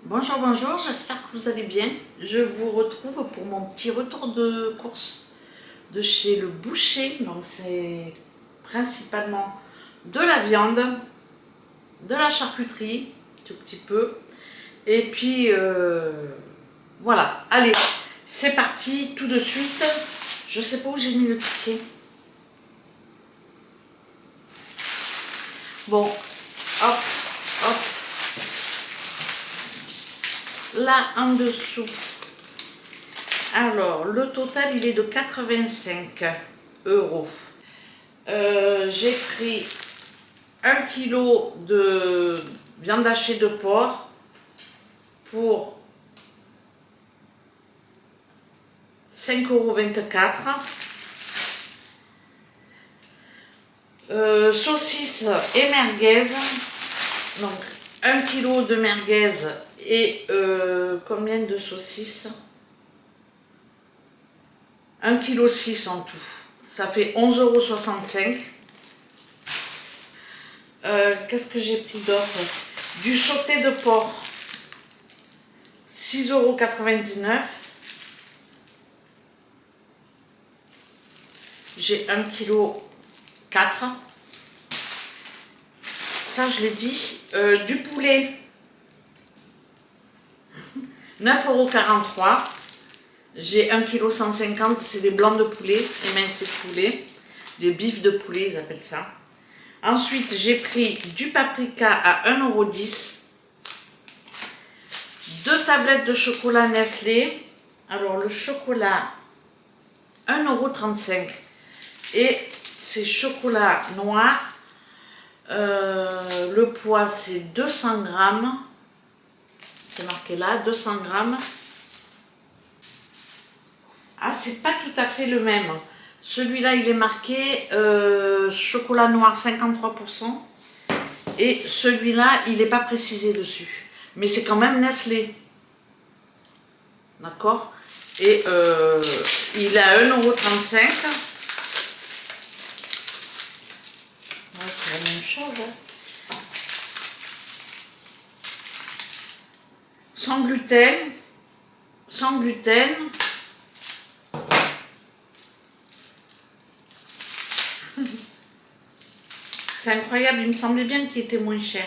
Bonjour, bonjour, j'espère que vous allez bien. Je vous retrouve pour mon petit retour de course de chez le boucher. Donc c'est principalement de la viande, de la charcuterie, tout petit peu. Et puis voilà, allez, c'est parti tout de suite. Je sais pas où j'ai mis le ticket. Bon, hop, hop. Là en dessous, alors le total il est de 85 euros. J'ai pris 1 kg de viande hachée de porc pour 5,24 €. Saucisses et merguez, donc 1 kg de merguez et combien de saucisses? 1,6 kg en tout. Ça fait 11,65 €. Qu'est-ce que j'ai pris d'autre? Du sauté de porc, 6,99 €. J'ai 1,4 kg. Ça, je l'ai dit. Du poulet, 9,43 €. J'ai 1,150 kg, c'est des blancs de poulet, émincés de poulet, des bifs de poulet, ils appellent ça. Ensuite, j'ai pris du paprika à 1,10 €. 2 tablettes de chocolat Nestlé. Alors, le chocolat, 1,35 €. Et c'est chocolat noir. Le poids, c'est 200 grammes. C'est marqué là, 200 grammes. Ah, c'est pas tout à fait le même. Celui-là, il est marqué chocolat noir 53%. Et celui-là, il n'est pas précisé dessus. Mais c'est quand même Nestlé. D'accord? Et il est à 1,35 €. Ouais, c'est la même chose. Hein. Sans gluten. Sans gluten. C'est incroyable, il me semblait bien qu'il était moins cher.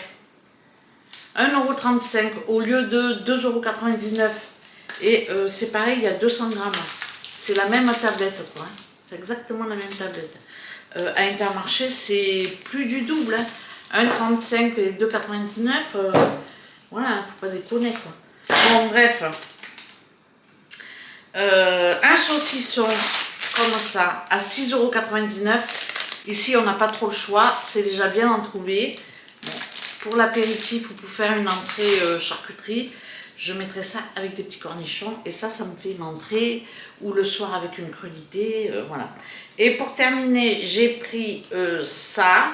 1,35 € au lieu de 2,99 €. Et c'est pareil, il y a 200 grammes. C'est la même tablette, quoi. C'est exactement la même tablette. À Intermarché, c'est plus du double. Hein. 1,35 € et 2,99 €. Voilà, faut pas déconner, quoi. Bon, bref. Un saucisson comme ça à 6,99 €. Ici, on n'a pas trop le choix, c'est déjà bien d'en trouver. Bon, pour l'apéritif ou pour faire une entrée charcuterie, je mettrai ça avec des petits cornichons et ça me fait une entrée ou le soir avec une crudité, voilà. Et pour terminer, j'ai pris ça.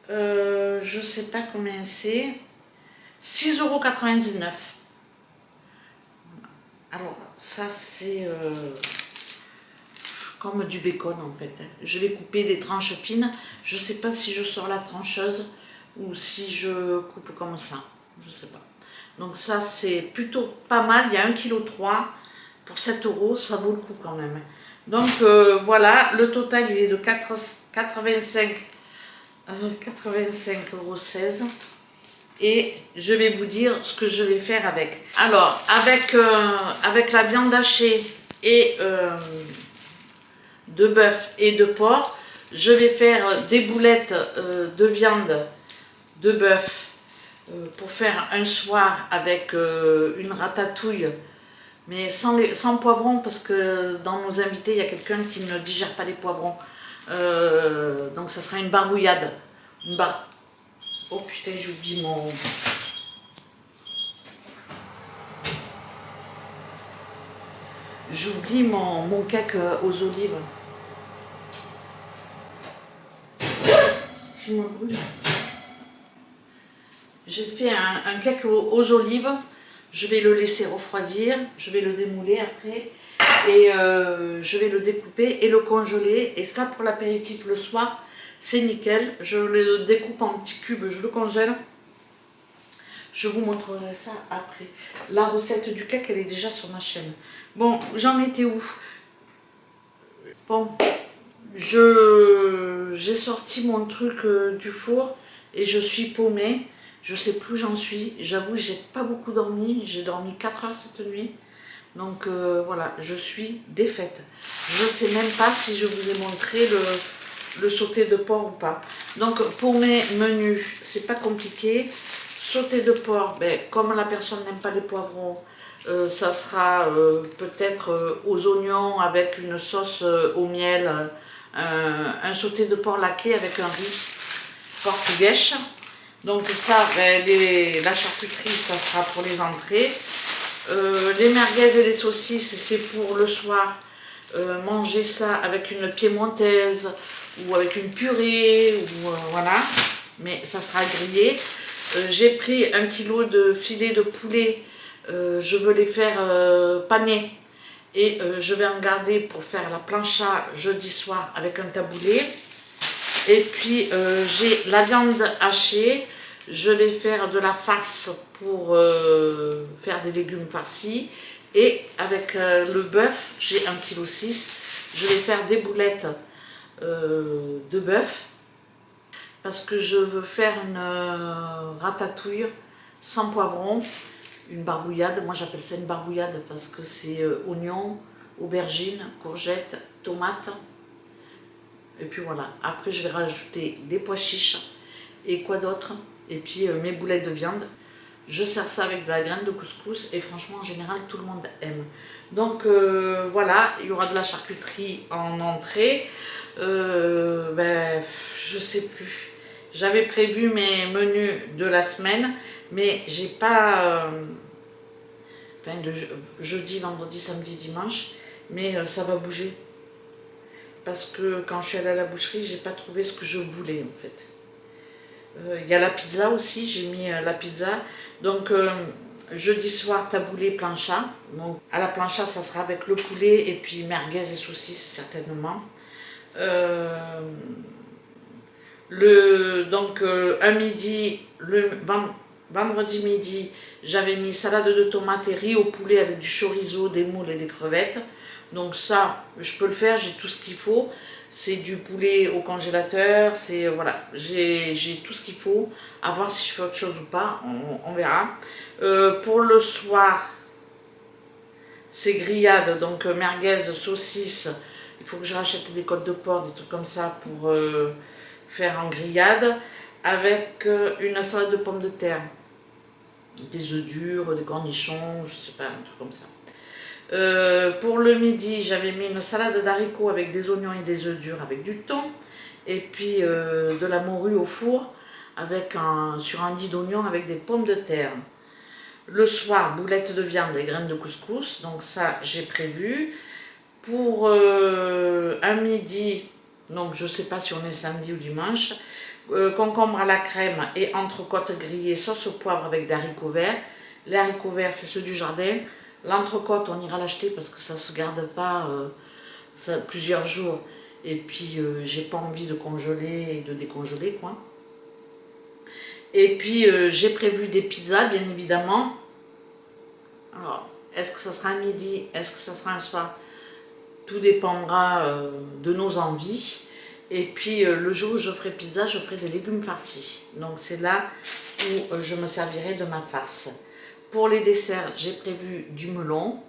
Je sais pas combien c'est. 6,99 €. Alors, ça c'est comme du bacon en fait. Je vais couper des tranches fines. Je sais pas si je sors la trancheuse ou si je coupe comme ça. Je sais pas. Donc ça c'est plutôt pas mal. Il y a 1,3 kg pour 7 €. Ça vaut le coup quand même. Donc voilà, le total il est de 85,16 €. Et je vais vous dire ce que je vais faire avec. Alors, avec la viande hachée et de bœuf et de porc, je vais faire des boulettes de viande de bœuf pour faire un soir avec une ratatouille, mais sans poivrons, parce que dans nos invités, il y a quelqu'un qui ne digère pas les poivrons. Donc ça sera une barbouillade. Oh putain, j'oublie mon... J'oublie mon cake aux olives. Je me brûle. J'ai fait un cake aux olives. Je vais le laisser refroidir. Je vais le démouler après. Et je vais le découper et le congeler. Et ça, pour l'apéritif le soir, c'est nickel. Je le découpe en petits cubes, je le congèle. Je vous montrerai ça après. La recette du cake, elle est déjà sur ma chaîne. Bon, j'en étais où? Bon, j'ai sorti mon truc du four et je suis paumée. Je sais plus où j'en suis. J'avoue, j'ai pas beaucoup dormi. J'ai dormi 4 heures cette nuit. Donc voilà, je suis défaite. Je sais même pas si je vous ai montré le sauté de porc ou pas. Donc pour mes menus, c'est pas compliqué. Sauté de porc, ben, comme la personne n'aime pas les poivrons, ça sera peut-être aux oignons avec une sauce au miel, un sauté de porc laqué avec un riz portugais. Donc ça, ben, la charcuterie, ça sera pour les entrées. Les merguez et les saucisses, c'est pour le soir. Manger ça avec une piémontaise ou avec une purée, ou voilà. Mais ça sera grillé. J'ai pris 1 kg de filets de poulet. Je veux les faire paner. Et je vais en garder pour faire la plancha jeudi soir avec un taboulé. Et puis j'ai la viande hachée. Je vais faire de la farce pour faire des légumes farcis. Et avec le bœuf, j'ai 1,6 kg. Je vais faire des boulettes de bœuf. Parce que je veux faire une ratatouille sans poivron. Une barbouillade. Moi j'appelle ça une barbouillade parce que c'est oignons, aubergines, courgettes, tomates. Et puis voilà. Après je vais rajouter des pois chiches. Et quoi d'autre? Et puis mes boulettes de viande. Je sers ça avec de la graine de couscous et franchement en général tout le monde aime. Donc voilà, il y aura de la charcuterie en entrée. Ben, je sais plus. J'avais prévu mes menus de la semaine, mais j'ai pas... enfin, de jeudi, vendredi, samedi, dimanche, mais ça va bouger. Parce que quand je suis allée à la boucherie, j'ai pas trouvé ce que je voulais en fait. Il y a la pizza aussi, j'ai mis la pizza. Donc jeudi soir, taboulé, plancha. Donc à la plancha, ça sera avec le poulet et puis merguez et saucisses certainement. Donc un midi, vendredi midi, j'avais mis salade de tomates et riz au poulet avec du chorizo, des moules et des crevettes. Donc ça, je peux le faire, j'ai tout ce qu'il faut. C'est du poulet au congélateur, c'est voilà, j'ai tout ce qu'il faut. À voir si je fais autre chose ou pas, on verra. Pour le soir, c'est grillade, donc merguez, saucisses. Il faut que je rachète des côtes de porc, des trucs comme ça pour faire en grillade. Avec une salade de pommes de terre, des œufs durs, des cornichons, je sais pas, un truc comme ça. Pour le midi, j'avais mis une salade d'haricots avec des oignons et des œufs durs avec du thon. Et puis de la morue au four avec sur un lit d'oignon avec des pommes de terre. Le soir, boulettes de viande et graines de couscous. Donc ça, j'ai prévu. Pour un midi, donc je ne sais pas si on est samedi ou dimanche, concombre à la crème et entrecôte grillée sauce au poivre avec des haricots verts. Les haricots verts, c'est ceux du jardin. L'entrecôte, on ira l'acheter parce que ça ne se garde pas plusieurs jours. Et puis, j'ai pas envie de congeler et de décongeler, quoi. Et puis, j'ai prévu des pizzas, bien évidemment. Alors, est-ce que ça sera un midi? Est-ce que ça sera un soir? Tout dépendra de nos envies. Et puis, le jour où je ferai pizza, je ferai des légumes farcis. Donc, c'est là où je me servirai de ma farce. Pour les desserts, j'ai prévu du melon,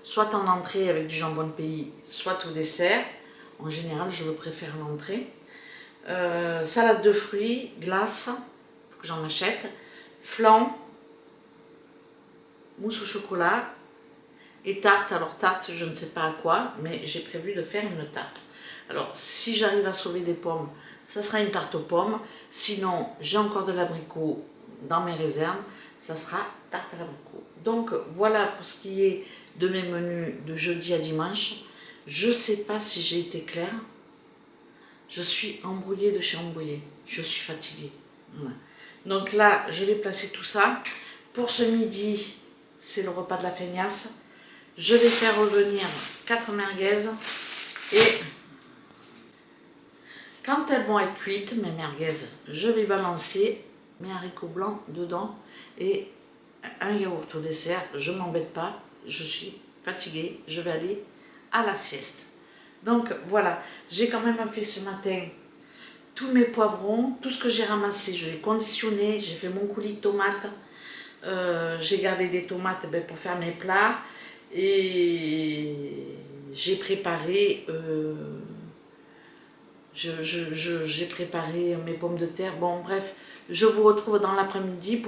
soit en entrée avec du jambon de pays, soit au dessert. En général, je le préfère en entrée. Salade de fruits, glace, il faut que j'en achète. Flan, mousse au chocolat et tarte. Alors tarte, je ne sais pas à quoi, mais j'ai prévu de faire une tarte. Alors, si j'arrive à sauver des pommes, ça sera une tarte aux pommes. Sinon, j'ai encore de l'abricot dans mes réserves, ça sera tarte à l'abricot. Donc voilà pour ce qui est de mes menus de jeudi à dimanche. Je ne sais pas si j'ai été claire. Je suis embrouillée de chez embrouillée. Je suis fatiguée. Voilà. Donc là, je vais placer tout ça. Pour ce midi, c'est le repas de la feignasse. Je vais faire revenir 4 merguez et quand elles vont être cuites, mes merguez, je vais balancer mes haricots blancs dedans et un yaourt au dessert. Je ne m'embête pas, je suis fatiguée, je vais aller à la sieste. Donc voilà, j'ai quand même fait ce matin tous mes poivrons, tout ce que j'ai ramassé, je l'ai conditionné, j'ai fait mon coulis de tomates, j'ai gardé des tomates pour faire mes plats et j'ai préparé, j'ai préparé mes pommes de terre. Bon bref, je vous retrouve dans l'après-midi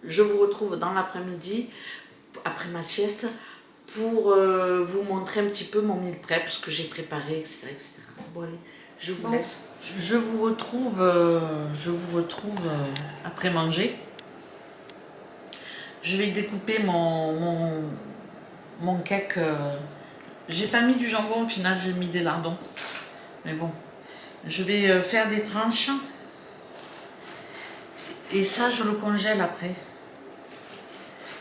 je vous retrouve dans l'après-midi après ma sieste pour vous montrer un petit peu mon meal prep, ce que j'ai préparé, etc., etc. Bon allez, je vous laisse. Je vous retrouve après manger. Je vais découper mon cake. J'ai pas mis du jambon au final, j'ai mis des lardons. Mais bon, je vais faire des tranches. Et ça, je le congèle après.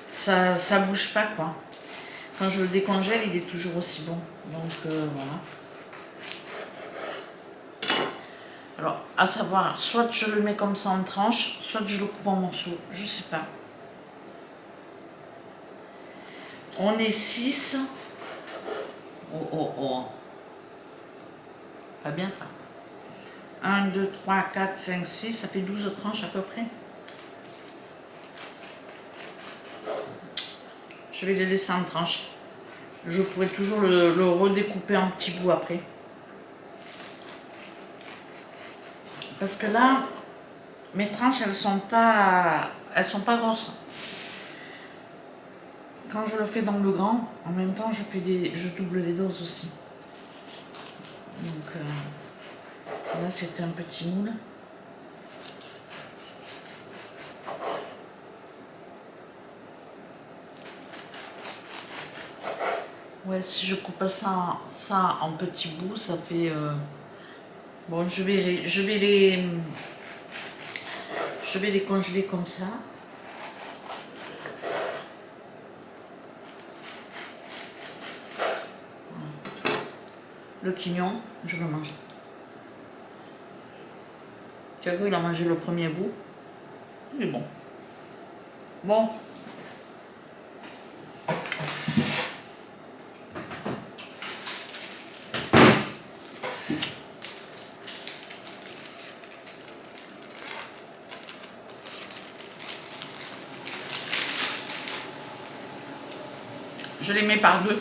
Ça bouge pas quoi. Quand je le décongèle, il est toujours aussi bon. Donc voilà. Alors, à savoir, soit je le mets comme ça en tranches, soit je le coupe en morceaux. Je sais pas. On est 6. Oh, oh, oh. Pas bien ça. 1, 2, 3, 4, 5, 6. Ça fait 12 tranches à peu près. Je vais les laisser en tranches. Je pourrais toujours le redécouper en petits bouts après. Parce que là, mes tranches, elles sont pas grosses. Quand je le fais dans le grand, en même temps, je double les doses aussi. Donc là, c'est un petit moule. Ouais, si je coupe ça en petits bouts, ça fait... Bon, je vais les congeler comme ça. Le quignon, je le mange. Thiago, il a mangé le premier bout. Il est bon. Bon. Je les mets par deux.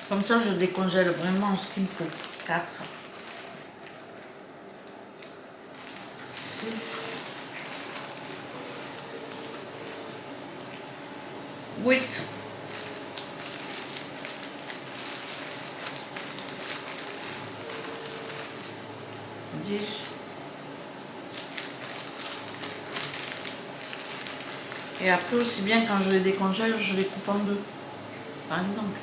Comme ça, je décongèle vraiment ce qu'il me faut. 4, 6, 8, 10. Et après aussi bien quand je les décongèle, je les coupe en deux. Par exemple.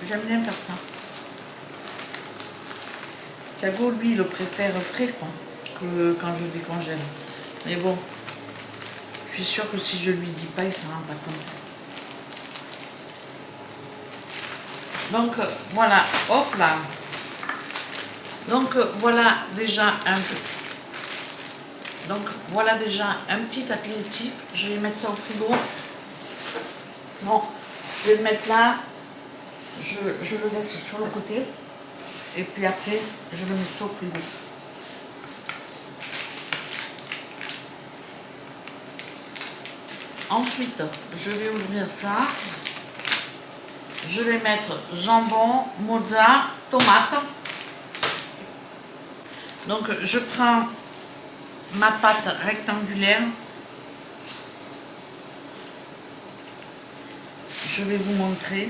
J'aime bien faire ça. Thiago, lui, il le préfère frais quoi, que quand je décongèle. Mais bon, je suis sûre que si je lui dis pas, il s'en rend pas compte. Donc voilà, hop là. Donc voilà déjà un petit apéritif. Je vais mettre ça au frigo. Bon, je vais le mettre là. Je le laisse sur le côté. Et puis après, je le mets au frigo. Ensuite, je vais ouvrir ça. Je vais mettre jambon, mozza, tomate. Donc je prends ma pâte rectangulaire. Je vais vous montrer.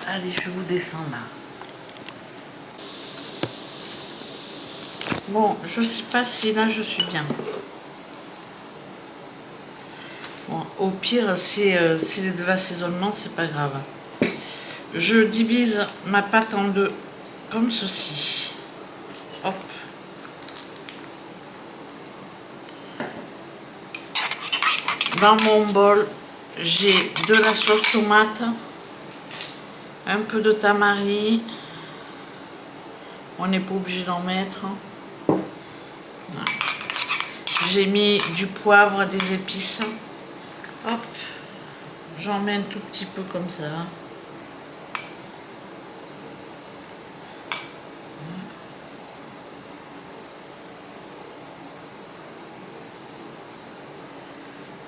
Allez, je vous descends là. Bon, je sais pas si là je suis bien. Bon, au pire, si de l'assaisonnement, c'est pas grave. Je divise ma pâte en deux, comme ceci. Hop. Dans mon bol, j'ai de la sauce tomate, un peu de tamari. On n'est pas obligé d'en mettre. Voilà. J'ai mis du poivre, des épices. Hop, j'en mets un tout petit peu comme ça.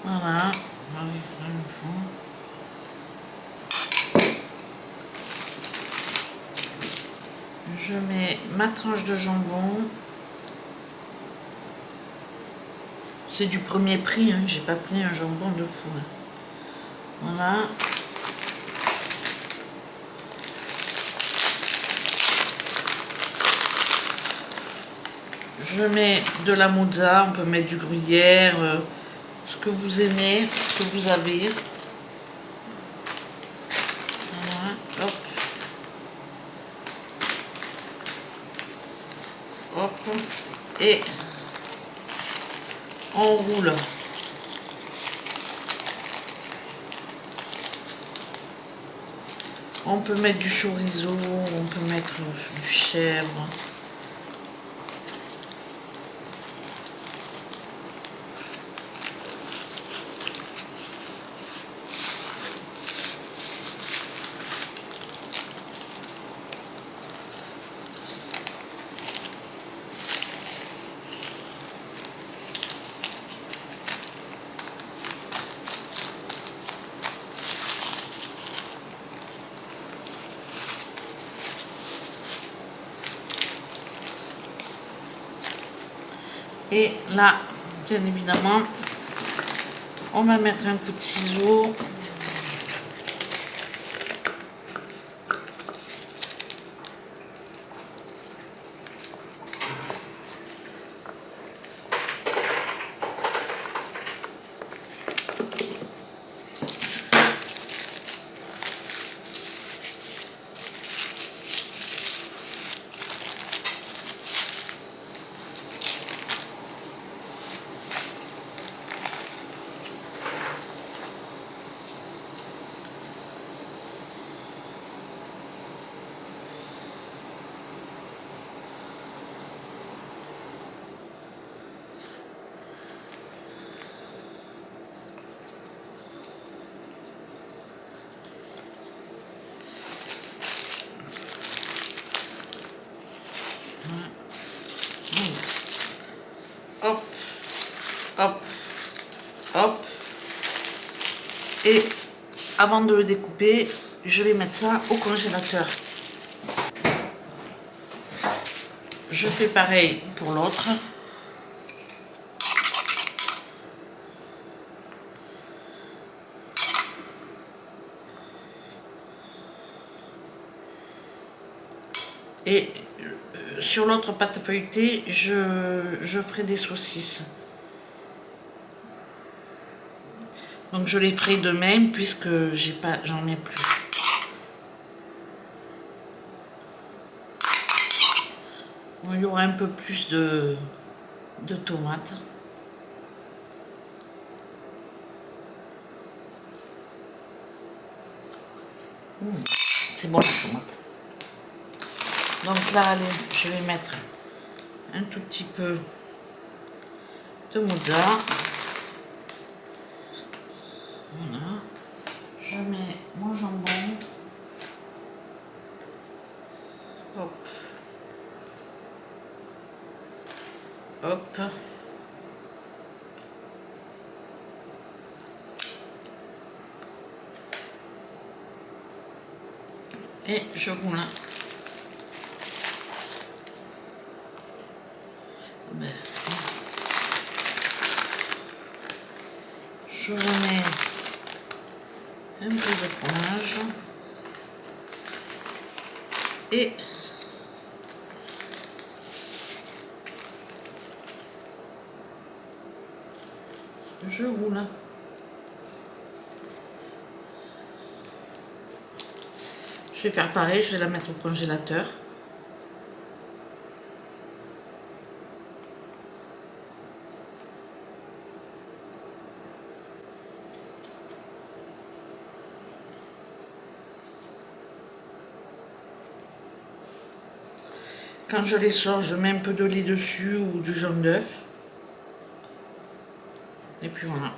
Voilà, allez, là, le fond. Je mets ma tranche de jambon. C'est du premier prix, hein. J'ai pas pris un jambon de fou. Hein. Voilà. Je mets de la mozza, on peut mettre du gruyère, ce que vous aimez, ce que vous avez. Voilà, hop. Hop. Et on roule. On peut mettre du chorizo, on peut mettre du chèvre. Et là, bien évidemment, on va mettre un coup de ciseau. Hop, hop, hop. Et avant de le découper, je vais mettre ça au congélateur. Je fais pareil pour l'autre. Et sur l'autre pâte feuilletée, je ferai des saucisses. Donc je les ferai de même puisque j'en ai plus. Bon, il y aura un peu plus de tomates. C'est bon la tomate. Donc là, allez, je vais mettre un tout petit peu de mozza. Voilà. Je mets mon jambon. Hop. Hop. Et je roule. Je remets un peu de fromage et je roule. Je vais faire pareil, je vais la mettre au congélateur. Quand je les sors, je mets un peu de lait dessus ou du jaune d'œuf. Et puis voilà.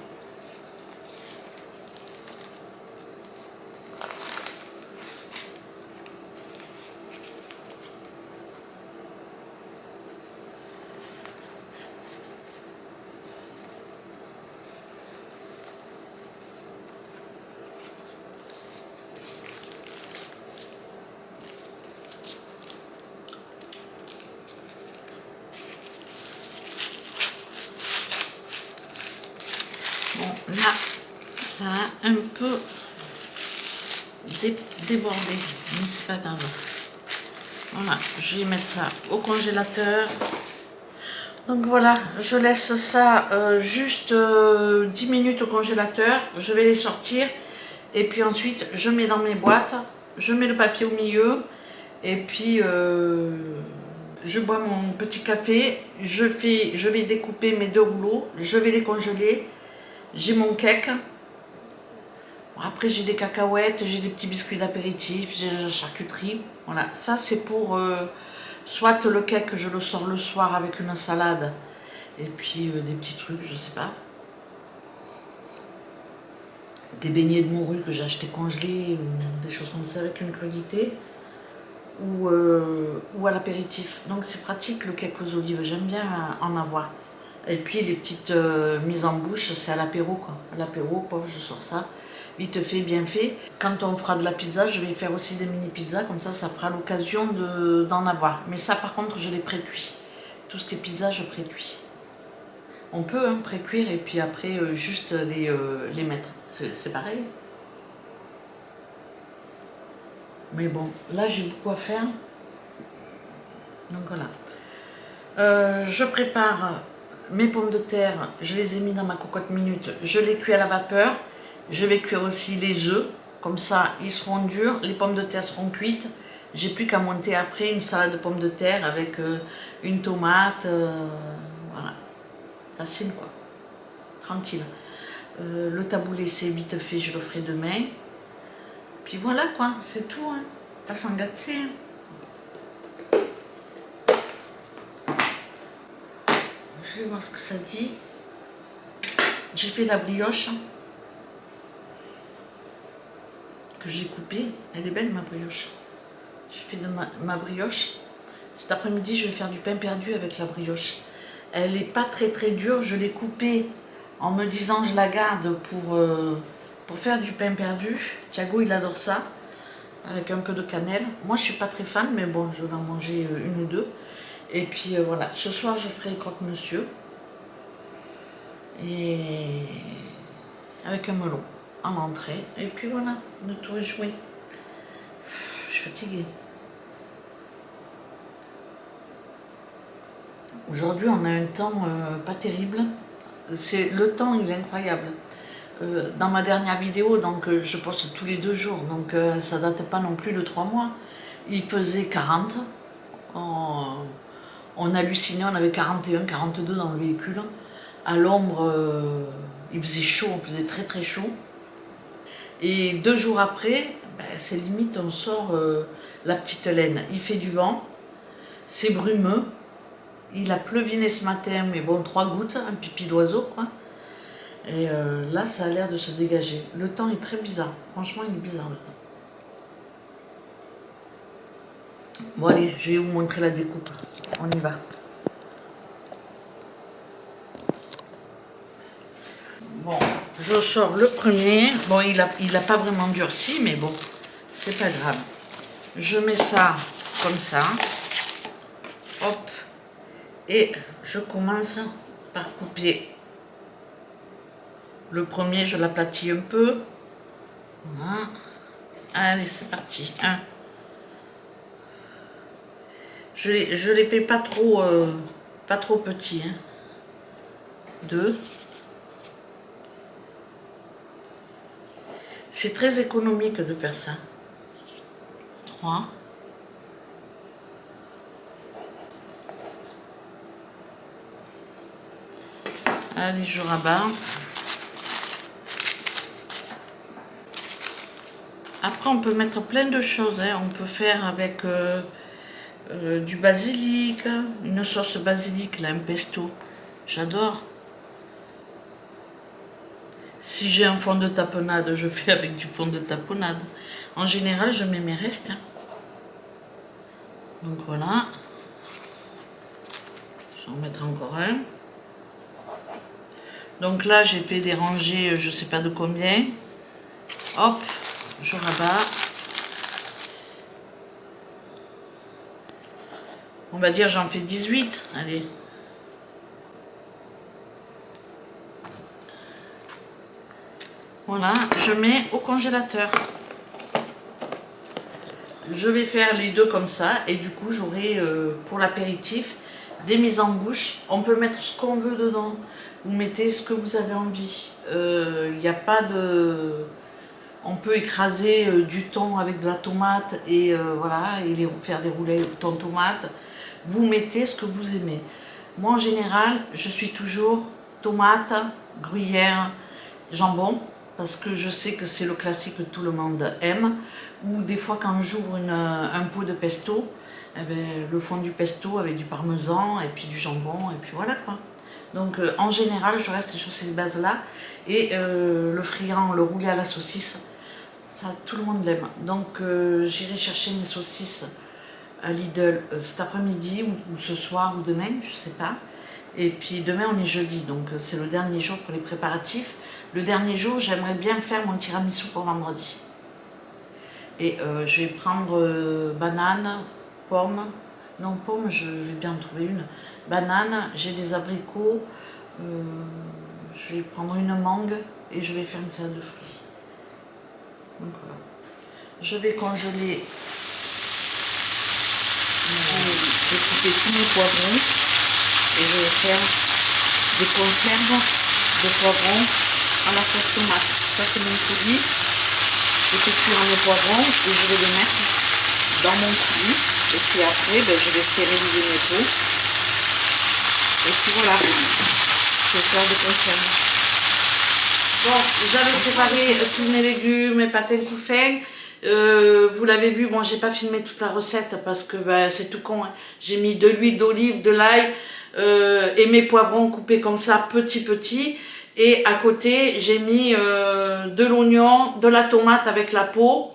Bon, là, ça a un peu débordé, mais c'est pas grave. Voilà, je vais mettre ça au congélateur. Donc voilà, je laisse ça juste 10 minutes au congélateur. Je vais les sortir. Et puis ensuite, je mets dans mes boîtes. Je mets le papier au milieu. Et puis, je bois mon petit café. Je vais découper mes 2 rouleaux. Je vais les congeler. J'ai mon cake. Après, j'ai des cacahuètes, j'ai des petits biscuits d'apéritif, j'ai la charcuterie. Voilà, ça c'est pour soit le cake, je le sors le soir avec une salade et puis des petits trucs, je sais pas. Des beignets de morue que j'ai acheté congelés, ou des choses comme ça avec une crudité. Ou à l'apéritif. Donc c'est pratique le cake aux olives, j'aime bien en avoir. Et puis les petites mises en bouche, c'est à l'apéro quoi. À l'apéro, pof, je sors ça. Vite fait, bien fait. Quand on fera de la pizza, je vais faire aussi des mini pizzas, comme ça fera l'occasion d'en avoir. Mais ça par contre, je les pré-cuis. Tout ce qui est pizza, je pré-cuis. On peut hein, pré-cuire et puis après juste les mettre. C'est pareil. Mais bon, là j'ai beaucoup à faire. Donc voilà. Je prépare mes pommes de terre, je les ai mis dans ma cocotte minute, je les cuis à la vapeur. Je vais cuire aussi les œufs, comme ça ils seront durs, les pommes de terre seront cuites. J'ai plus qu'à monter après une salade de pommes de terre avec une tomate, voilà, facile quoi, tranquille. Le taboulé c'est vite fait, je le ferai demain. Puis voilà quoi, c'est tout, hein. Pas s'engager. Je vais voir ce que ça dit. J'ai fait la brioche que j'ai coupée. Elle est belle ma brioche. J'ai fait de ma brioche. Cet après-midi, je vais faire du pain perdu avec la brioche. Elle n'est pas très très dure. Je l'ai coupée en me disant je la garde pour faire du pain perdu. Thiago, il adore ça. Avec un peu de cannelle. Moi, je ne suis pas très fan, mais bon, je vais en manger une ou deux. Et puis voilà. Ce soir, je ferai croque-monsieur. Et avec un melon en entrée. Et puis voilà, le tour est joué. Je suis fatiguée. Aujourd'hui, on a un temps pas terrible. Le temps, il est incroyable. Dans ma dernière vidéo, donc je poste tous les 2 jours, donc ça date pas non plus de 3 mois. Il faisait 40. On hallucinait, on avait 41, 42 dans le véhicule. À l'ombre, il faisait chaud, on faisait très très chaud. Et 2 jours après, ben, c'est limite, on sort la petite laine. Il fait du vent, c'est brumeux. Il a pleuviné ce matin, mais bon, 3 gouttes, un pipi d'oiseau, quoi. Et là, ça a l'air de se dégager. Le temps est très bizarre. Franchement, il est bizarre, le temps. Bon, allez, je vais vous montrer la découpe. On y va. Bon, je sors le premier. Bon, il a pas vraiment durci, mais bon, c'est pas grave. Je mets ça comme ça. Hop. Et je commence par couper. Le premier, je l'aplatis un peu. Voilà. Allez, c'est parti. Un. Je les fais pas trop petits. Hein. 2. C'est très économique de faire ça. 3. Allez, je rabats. Après, on peut mettre plein de choses. Hein. On peut faire avec du basilic, une sauce basilic, là, un pesto. J'adore. Si j'ai un fond de tapenade, je fais avec du fond de tapenade. En général, je mets mes restes. Donc voilà. Je vais en mettre encore un. Donc là, j'ai fait des rangées, je sais pas de combien. Hop, je rabats. On va dire j'en fais 18. Allez. Voilà, je mets au congélateur. Je vais faire les deux comme ça et du coup j'aurai pour l'apéritif des mises en bouche. On peut mettre ce qu'on veut dedans. Vous mettez ce que vous avez envie. Il n'y a pas de... On peut écraser du thon avec de la tomate et voilà, et faire des roulets de thon tomate. Vous mettez ce que vous aimez. Moi en général, je suis toujours tomate, gruyère, jambon, parce que je sais que c'est le classique que tout le monde aime. Ou des fois quand j'ouvre un pot de pesto, eh bien, le fond du pesto avec du parmesan et puis du jambon et puis voilà quoi. Donc en général je reste sur ces bases là et le friand, le roulé à la saucisse, ça tout le monde l'aime. Donc j'irai chercher mes saucisses à Lidl cet après-midi ou ce soir ou demain, je sais pas. Et puis demain on est jeudi, donc c'est le dernier jour pour les préparatifs. Le dernier jour, j'aimerais bien faire mon tiramisu pour vendredi. Et je vais prendre banane, pomme. Non, pomme, je vais bien en trouver une. Banane, j'ai des abricots. Je vais prendre une mangue et je vais faire une salade de fruits. Donc voilà. Je vais congeler. Je vais couper tous mes poivrons et je vais faire des conserves de poivrons à la sauce tomate. Ça c'est mon coulis. Je fais cuire mes poivrons et je vais les mettre dans mon coulis. Et puis après, ben, je vais stériliser mes pots. Et puis voilà, je vais faire des conserves. Bon, j'avais préparé tous mes légumes, mes pâtés couffins. Vous l'avez vu, moi j'ai pas filmé toute la recette parce que ben, c'est tout con. Hein. J'ai mis de l'huile d'olive, de l'ail et mes poivrons coupés comme ça, petit. Et à côté, j'ai mis de l'oignon, de la tomate avec la peau,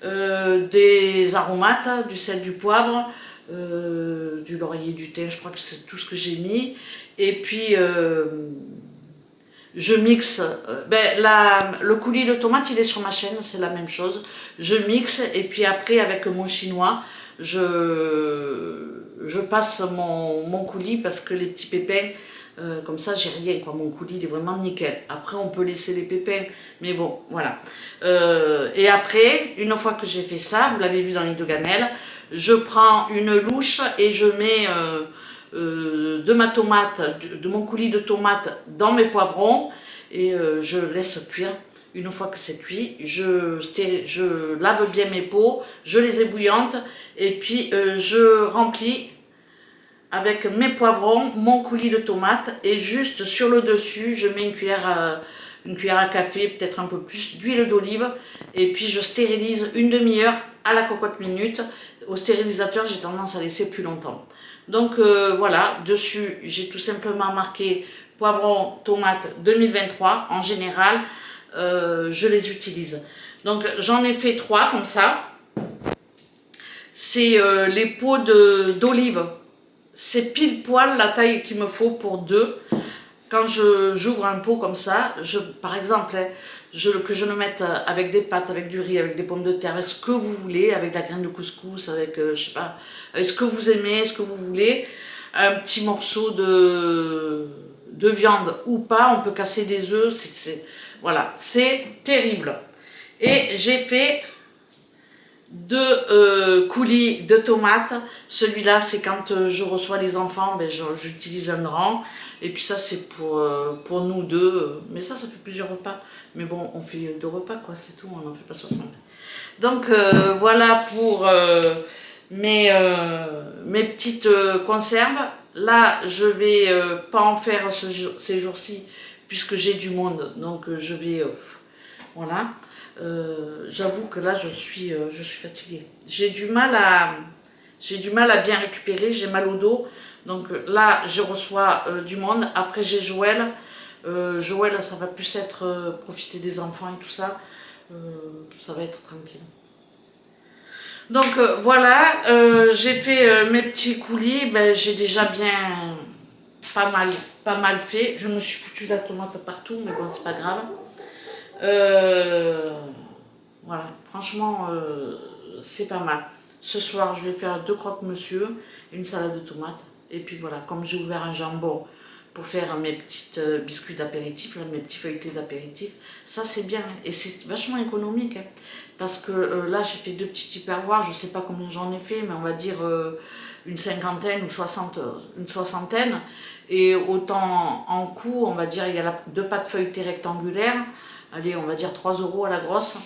des aromates, du sel, du poivre, du laurier, du thym, je crois que c'est tout ce que j'ai mis. Et puis, je mixe. Le coulis de tomate, il est sur ma chaîne, c'est la même chose. Je mixe et puis après, avec mon chinois, je passe mon coulis parce que les petits pépins, comme ça j'ai rien quoi, mon coulis il est vraiment nickel. Après on peut laisser les pépins, mais bon voilà. Et après, une fois que j'ai fait ça, vous l'avez vu dans les deux gamelles, je prends une louche et je mets de ma tomate, de mon coulis de tomate dans mes poivrons et je laisse cuire. Une fois que c'est cuit, je lave bien mes pots, je les ébouillantes et puis je remplis avec mes poivrons, mon coulis de tomates et juste sur le dessus, je mets une cuillère à café, peut-être un peu plus d'huile d'olive et puis je stérilise une demi-heure à la cocotte minute. Au stérilisateur, j'ai tendance à laisser plus longtemps. Donc voilà, dessus, j'ai tout simplement marqué poivron, tomate 2023. En général, je les utilise. Donc j'en ai fait 3 comme ça. C'est les pots d'olive. C'est pile poil la taille qu'il me faut pour 2. Quand j'ouvre un pot comme ça, par exemple, hein, que je le mette avec des pâtes, avec du riz, avec des pommes de terre, avec ce que vous voulez, avec de la graine de couscous, avec, je sais pas, avec ce que vous aimez, ce que vous voulez, un petit morceau de viande ou pas, on peut casser des œufs, voilà, c'est terrible. Et j'ai fait 2 coulis de tomates. Celui-là, c'est quand je reçois les enfants, ben, j'utilise un grand. Et puis ça, c'est pour nous deux. Mais ça fait plusieurs repas. Mais bon, on fait 2 repas, quoi, c'est tout. On n'en fait pas 60. Donc, voilà pour mes petites conserves. Là, je vais pas en faire ces jours-ci, puisque j'ai du monde. Donc, je vais... voilà. J'avoue que là je suis fatiguée. J'ai du mal J'ai du mal à bien récupérer, j'ai mal au dos. Donc là, je reçois du monde. Après, j'ai Joël. Joël, ça va plus être profiter des enfants et tout ça. Ça va être tranquille. Donc voilà, j'ai fait mes petits coulis. Ben, j'ai déjà bien pas mal fait. Je me suis foutu la tomate partout, mais bon, c'est pas grave. Voilà, franchement, c'est pas mal. Ce soir, je vais faire 2 croque-monsieur, une salade de tomates. Et puis voilà, comme j'ai ouvert un jambon pour faire mes petites biscuits d'apéritif, mes petits feuilletés d'apéritif, ça c'est bien. Et c'est vachement économique. Hein, parce que là, j'ai fait 2 petits tupperwares, je sais pas combien j'en ai fait, mais on va dire une cinquantaine ou une soixantaine. Et autant en coût, on va dire, il y a 2 pâtes feuilletées rectangulaires. Allez, on va dire 3 € à la grosse.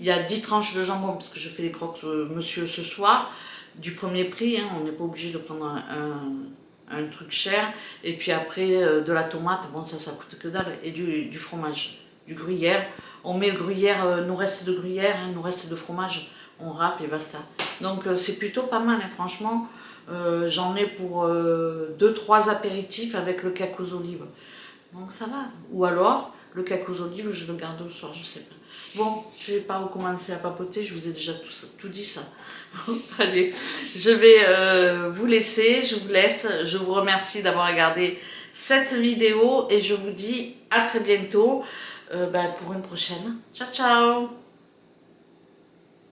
Il y a 10 tranches de jambon, parce que je fais les croques monsieur ce soir, du premier prix, hein, on n'est pas obligé de prendre un truc cher. Et puis après, de la tomate, bon ça coûte que dalle, et du fromage, du gruyère. On met le gruyère, nous reste de gruyère, hein, nous reste de fromage, on râpe et basta. Donc c'est plutôt pas mal, hein, franchement. J'en ai pour 2-3 apéritifs avec le cake aux olives. Donc ça va. Ou alors, le cake aux olives, je le garde au soir, je sais pas. Bon, je vais pas recommencer à papoter, je vous ai déjà tout dit ça. Allez, je vais vous laisser, je vous laisse. Je vous remercie d'avoir regardé cette vidéo et je vous dis à très bientôt pour une prochaine. Ciao, ciao!